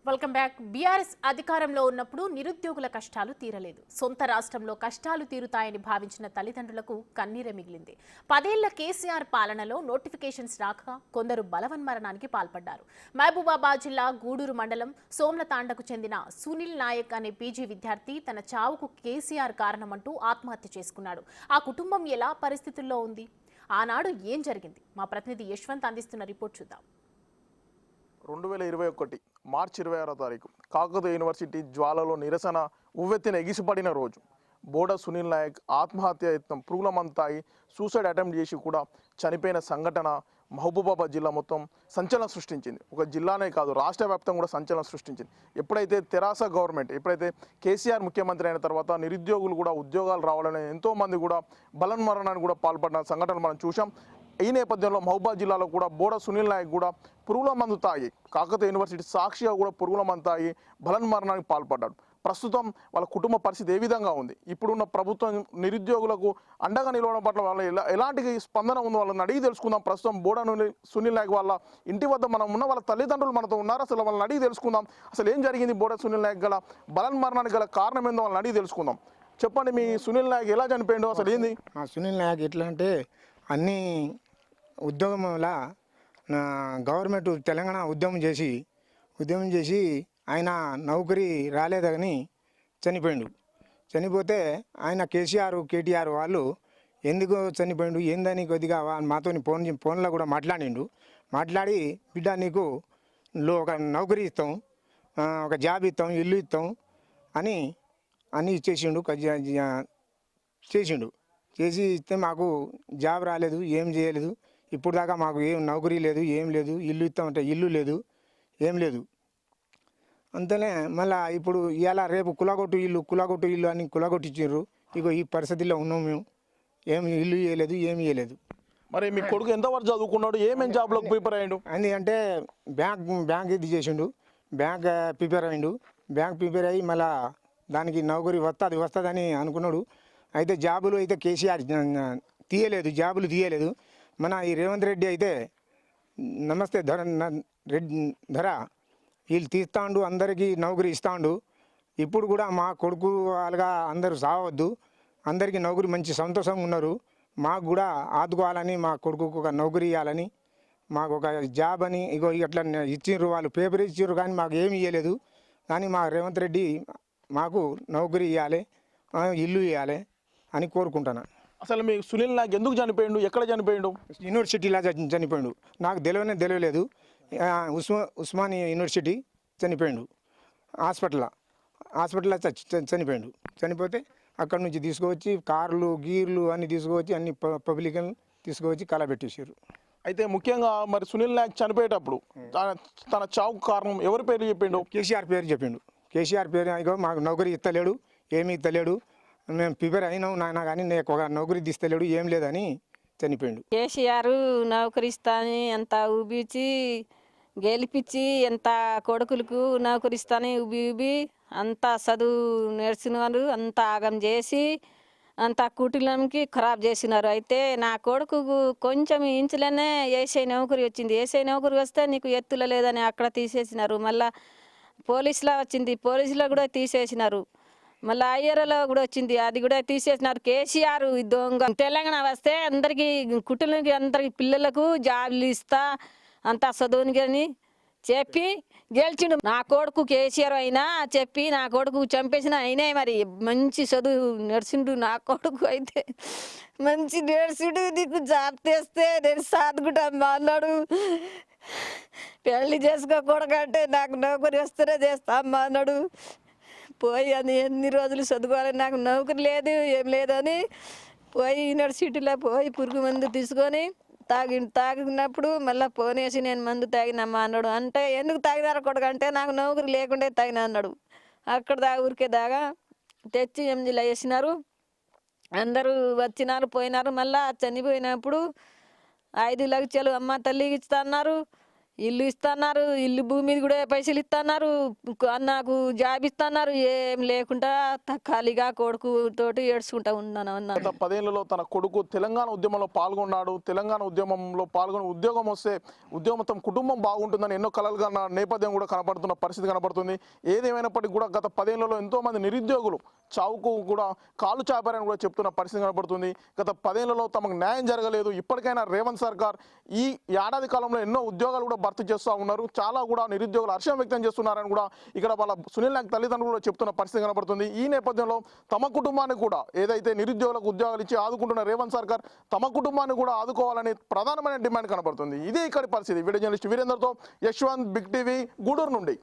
Welcome back. BRS అధికారంలో ఉన్నప్పుడు నిరుద్యోగుల కష్టాలు తీరలేదు. సొంత రాష్ట్రంలో కష్టాలు తీరుతాయని భావించిన తల్లిదండ్రులకు కన్నీరే మిగిలింది. 10 ఏళ్ల కేసీఆర్ పాలనలో నోటిఫికేషన్స్ రాక కొందరు బలవన్మరణానికి పాల్పడ్డారు. మహబూబాబాద్ జిల్లా గూడూరు మండలం సోమ్లతాండకు చెందిన సునీల్ నాయక్ అనే పీజీ విద్యార్థి తన చావుకు కేసీఆర్ కారణమంటూ ఆత్మహత్య చేసుకున్నాడు. ఆ కుటుంబం ఎలా పరిస్థితుల్లో ఉంది? ఆనాడు ఏం జరిగింది? మా ప్రతినిధి యశ్వంత్ అందిస్తున్న రిపోర్ట్ చూద్దాం. 2021 మార్చి 26వ తారీఖు కాకతీయ యూనివర్సిటీ జ్వాలలో నిరసన ఉవ్వెత్తిన ఎగిసిపడిన రోజు. బోడ సునీల్ నాయక్ ఆత్మహత్య యత్నం పురుగుల మందు తాగి సూసైడ్ అటెంప్ట్ చేసి కూడా చనిపోయిన సంఘటన మహబూబాబాద్ జిల్లా మొత్తం సంచలనం సృష్టించింది. ఒక జిల్లానే కాదు, రాష్ట్ర వ్యాప్తంగా కూడా సంచలనం సృష్టించింది. ఎప్పుడైతే తెరాస గవర్నమెంట్, ఎప్పుడైతే కేసీఆర్ ముఖ్యమంత్రి అయిన తర్వాత నిరుద్యోగులు కూడా ఉద్యోగాలు రావాలని ఎంతోమంది కూడా బలన్మరణానికి కూడా పాల్పడిన సంఘటనలు మనం చూసాం. ఈ నేపథ్యంలో మహబూబాబాద్ జిల్లాలో కూడా బోడ సునీల్ నాయక్ కూడా పురుగుల మందు తాగి కాకతీయ యూనివర్సిటీ సాక్షిగా కూడా పురుగుల మందు తాగి బలన్మరణానికి పాల్పడ్డాడు. ప్రస్తుతం వాళ్ళ కుటుంబ పరిస్థితి ఏ విధంగా ఉంది? ఇప్పుడున్న ప్రభుత్వం నిరుద్యోగులకు అండగా నిలవడం పట్ల వాళ్ళ ఎలాంటి స్పందన ఉందో వాళ్ళని అడిగి తెలుసుకుందాం. ప్రస్తుతం బోడ సునీల్ నాయక్ వాళ్ళ ఇంటి వద్ద మనం ఉన్న వాళ్ళ తల్లిదండ్రులు మనతో ఉన్నారు. అసలు వాళ్ళని అడిగి తెలుసుకుందాం. అసలు ఏం జరిగింది? బోడ సునీల్ నాయక్ గల బలన్మరణానికి గల కారణం ఏందో వాళ్ళని అడిగి తెలుసుకుందాం. చెప్పండి, మీ సునీల్ నాయక్ ఎలా చనిపోయిండో అసలు ఏంది? సునీల్ నాయక్ ఎట్లా అంటే అన్ని ఉద్యోగంలా గవర్నమెంట్ తెలంగాణ ఉద్యమం చేసి ఆయన నౌకరీ రాలేదని చనిపోయిండు. చనిపోతే ఆయన కేటీఆర్ వాళ్ళు ఎందుకు చనిపోయిండు ఏందని కొద్దిగా మాతో ఫోన్లో కూడా మాట్లాడి బిడ్డ నీకు ఒక నౌకరీ ఇస్తాం, ఒక జాబ్ ఇస్తాం, ఇల్లు ఇస్తాం అని అన్నీ చేసి ఇస్తే మాకు జాబ్ రాలేదు, ఏం చేయలేదు. ఇప్పుడు దాకా మాకు ఏం నౌకరీ లేదు, ఏం లేదు. ఇల్లు ఇస్తామంటే ఇల్లు లేదు, ఏం లేదు. అంతనే మళ్ళీ ఇప్పుడు ఇలా రేపు కులగొట్టు ఇల్లు అని కులగొట్టించారు. ఇగో ఈ పరిస్థితిలో ఉన్నాం మేము. ఏమి ఇల్లు ఇవ్వలేదు, ఏమి ఇవ్వలేదు. మరి మీ కొడుకు ఎంతవరకు చదువుకున్నాడు? ఏమేమి జాబ్లోకి ప్రిపేర్ అయ్యాడు? అని అంటే బ్యాంక్ ఇది చేసిండు, బ్యాంక్ ప్రిపేర్ అయ్యిండు. బ్యాంక్ ప్రిపేర్ అయ్యి మళ్ళీ దానికి నౌకరీ వస్తుందని అనుకున్నాడు. అయితే జాబులు అయితే కేసీఆర్ జాబులు తీయలేదు. మన ఈ రేవంత్ రెడ్డి అయితే నమస్తే ధర వీళ్ళు తీస్తాండు, అందరికీ నౌకరీ ఇస్తాండు. ఇప్పుడు కూడా మా కొడుకు వాళ్ళగా అందరూ సావద్దు, అందరికీ నౌకరీ మంచి సంతోషంగా ఉన్నారు. మాకు కూడా ఆదుకోవాలని, మా కొడుకుకు ఒక నౌకరీ ఇవ్వాలని, మాకు ఒక జాబ్ అని ఇగో ఇట్లా ఇచ్చిండ్రు. వాళ్ళు పేపర్ ఇచ్చారు కానీ మాకు ఏమి ఇవ్వలేదు. కానీ మా రేవంత్ రెడ్డి మాకు నౌకరీ ఇవ్వాలి, ఇల్లు ఇవ్వాలి అని కోరుకుంటున్నాను. అసలు మీ సునీల్ నాయక్ ఎందుకు చనిపోయిండు? ఎక్కడ చనిపోయిండు? యూనివర్సిటీలో చనిపోయిండు. నాకు తెలియలేదు. ఉస్మానియా యూనివర్సిటీ చనిపోయిండు. హాస్పిటల్లో చనిపోయిండు. చనిపోతే అక్కడ నుంచి తీసుకువచ్చి కార్లు గీర్లు అన్నీ తీసుకువచ్చి అన్ని పబ్లిక్ని తీసుకువచ్చి కలబెట్టేసారు. అయితే ముఖ్యంగా మరి సునీల్ నాయక్ చనిపోయేటప్పుడు తన చావుకు కారణం ఎవరి పేరు చెప్పిండు? కేసీఆర్ పేరు చెప్పిండు. కేసీఆర్ పేరు ఇగో మాకు నౌకరీ ఇస్తలేడు, ఏమీ ఇస్తలేడు, మేము ప్రిపేర్ అయినాం నాయన కానీ నాకు ఒక నౌకరీ తీస్తలేడు, ఏం లేదని చనిపోయిండు. కేసీఆర్ నౌకరీ ఇస్తాని అంత ఊబిచ్చి గెలిపించి ఎంత కొడుకులకు నౌకరీ ఇస్తాని ఊబి అంత చదువు నేర్చినారు, అంత ఆగం చేసి అంత కుటుంబానికి ఖరాబ్ చేసినారు. అయితే నా కొడుకు కొంచెం ఇంచులనే ఏసఐ నౌకరీ వచ్చింది. ఏసఐ నౌకరీ వస్తే నీకు ఎత్తుల లేదని అక్కడ తీసేసినారు. మళ్ళీ పోలీసులో వచ్చింది, పోలీసులో కూడా తీసేసినారు. మళ్ళీ అయ్యరలో కూడా వచ్చింది, అది కూడా తీసేసినారు. కేసీఆర్ దొంగ. తెలంగాణ వస్తే అందరికీ కుటుంబానికి అందరికి పిల్లలకు జాబులు ఇస్తా అంత చదువునికి అని చెప్పి గెలిచిండు. నా కొడుకు కేసీఆర్ అయినా చెప్పి నా కొడుకు చంపేసిన అయినా మరి మంచి చదువు నడిచిండు. నా కొడుకు అయితే మంచి నడిచిండు. నీకు జాబ్ తెస్తే నేను సాదుకుంటా అన్నాడు. పెళ్లి చేసుకోకూడకంటే నాకు నౌకరీ వస్తేనే చేస్తా అమ్మా అన్నాడు. పోయి అని ఎన్ని రోజులు చదువుకోవాలి, నాకు నౌకరీ లేదు, ఏం లేదని పోయి యూనివర్సిటీలో పోయి పురుగు మందు తీసుకొని తాగినప్పుడు మళ్ళీ ఫోన్ వేసి నేను మందు తాగినమ్మా అన్నాడు. అంటే ఎందుకు తాగినారు కొడుకంటే నాకు నౌకరీ లేకుండే తాగినా అన్నాడు. అక్కడ ఊరికే దాగా తెచ్చి ఎంజీలో వేసినారు. అందరూ వచ్చినారు, పోయినారు. మళ్ళీ చనిపోయినప్పుడు 5 లక్షలు అమ్మ తల్లికి ఇస్తా అన్నారు. ఇల్లు ఇస్తున్నారు, ఇల్లు భూమి మీద కూడా పైసలు ఇస్తున్నారు, నాకు జాబ్ ఇస్తున్నారు. ఏం లేకుండా ఖాళీగా కొడుకు తోటి ఏడ్చుకుంటా ఉన్నాను అన్న. గత 10 ఏళ్లలో తన కొడుకు తెలంగాణ ఉద్యమంలో పాల్గొన్నాడు. తెలంగాణ ఉద్యమంలో పాల్గొని ఉద్యోగం వస్తే ఉద్యోగం కుటుంబం బాగుంటుందని ఎన్నో కలలు కన్న నేపథ్యం కూడా కనబడుతున్న పరిస్థితి కనబడుతుంది. ఏదేమైనప్పటికీ కూడా గత 10 ఏళ్లలో ఎంతో మంది నిరుద్యోగులు చావుకు కూడా కాలు చాపారని కూడా చెప్తున్న పరిస్థితి కనబడుతుంది. గత 10 ఏళ్లలో తమకు న్యాయం జరగలేదు. ఇప్పటికైనా రేవంత్ సర్కార్ ఈ ఏడాది కాలంలో ఎన్నో ఉద్యోగాలు కూడా భర్తీ చేస్తూ ఉన్నారు. చాలా కూడా నిరుద్యోగులు హర్షం వ్యక్తం చేస్తున్నారని కూడా ఇక్కడ వాళ్ళ సునీల్ నాయక్ తల్లిదండ్రులు కూడా చెప్తున్న పరిస్థితి కనబడుతుంది. ఈ నేపథ్యంలో తమ కుటుంబాన్ని కూడా ఏదైతే నిరుద్యోగులకు ఉద్యోగాలు ఇచ్చి ఆదుకుంటున్న రేవంత్ సర్కార్ తమ కుటుంబాన్ని కూడా ఆదుకోవాలని ప్రధానమైన డిమాండ్ కనబడుతుంది. ఇదే ఇక్కడి పరిస్థితి. వీడియో జర్నలిస్ట్ వీరేందర్తో యశ్వంత్, బిగ్ టీవీ, గూడూరు నుండి.